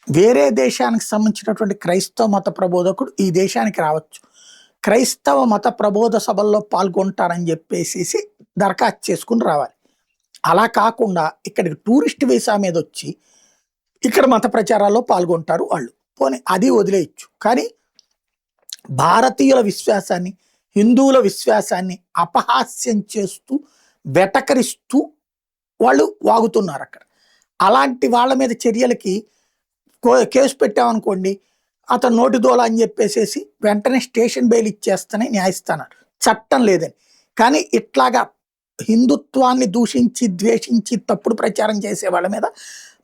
వేరే దేశానికి సంబంధించినటువంటి క్రైస్తవ మత ప్రబోధకుడు ఈ దేశానికి రావచ్చు. క్రైస్తవ మత ప్రబోధ సభల్లో పాల్గొంటారని చెప్పేసి దరఖాస్తు చేసుకుని రావాలి. అలా కాకుండా ఇక్కడికి టూరిస్ట్ వీసా మీద వచ్చి ఇక్కడ మత ప్రచారాల్లో పాల్గొంటారు వాళ్ళు. పోనీ అది వదిలేయచ్చు. కానీ భారతీయుల విశ్వాసాన్ని, హిందువుల విశ్వాసాన్ని అపహాస్యం చేస్తూ, వెటకరిస్తూ వాళ్ళు వాగుతున్నారు అక్కడ. అలాంటి వాళ్ళ మీద చర్యలకి కేసు పెట్టామనుకోండి, అతను నోటి దోల అని చెప్పేసేసి వెంటనే స్టేషన్ బెయిల్ ఇచ్చేస్తేనే న్యాయస్థానాలు, చట్టం లేదని. కానీ ఇట్లాగా హిందుత్వాన్ని దూషించి, ద్వేషించి, తప్పుడు ప్రచారం చేసే వాళ్ళ మీద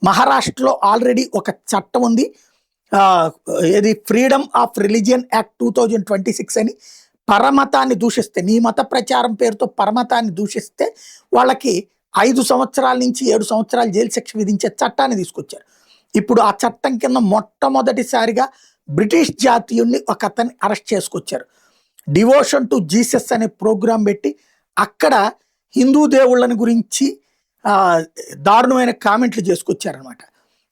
మహారాష్ట్రలో ఆల్రెడీ ఒక చట్టం ఉంది. ఇది ఫ్రీడమ్ ఆఫ్ రిలీజియన్ యాక్ట్ 2026 అని. పరమతాన్ని దూషిస్తే, నీ మత ప్రచారం పేరుతో పరమతాన్ని దూషిస్తే వాళ్ళకి 5 సంవత్సరాల నుంచి 7 సంవత్సరాలు జైలు శిక్ష విధించే చట్టాన్ని తీసుకొచ్చారు. ఇప్పుడు ఆ చట్టం కింద మొట్టమొదటిసారిగా బ్రిటిష్ జాతీయుడిని ఒక అతన్ని అరెస్ట్ చేసుకొచ్చారు. డివోషన్ టు జీసస్ అనే ప్రోగ్రాం పెట్టి అక్కడ హిందూ దేవుళ్ళని గురించి దారుణమైన కామెంట్లు చేసుకొచ్చారనమాట.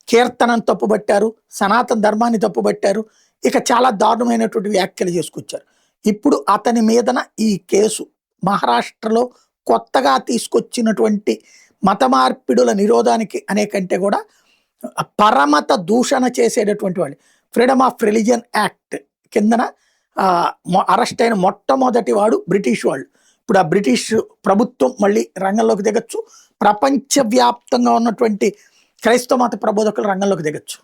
కీర్తనను తప్పుబట్టారు, సనాతన ధర్మాన్ని తప్పుబట్టారు, ఇక చాలా దారుణమైనటువంటి వ్యాఖ్యలు చేసుకొచ్చారు. ఇప్పుడు అతని మీదన ఈ కేసు మహారాష్ట్రలో కొత్తగా తీసుకొచ్చినటువంటి మత మార్పిడుల నిరోధానికి అనే కంటే కూడా పరమత దూషణ చేసేటటువంటి వాళ్ళు ఫ్రీడమ్ ఆఫ్ రిలీజియన్ యాక్ట్ కిందన అరెస్ట్ అయిన మొట్టమొదటి వాడు బ్రిటిష్ వాళ్ళు. ఇప్పుడు ఆ బ్రిటిష్ ప్రభుత్వం మళ్ళీ రంగంలోకి దిగచ్చు. ప్రపంచవ్యాప్తంగా ఉన్నటువంటి క్రైస్తవ మత ప్రబోధకులు రంగంలోకి దిగచ్చు.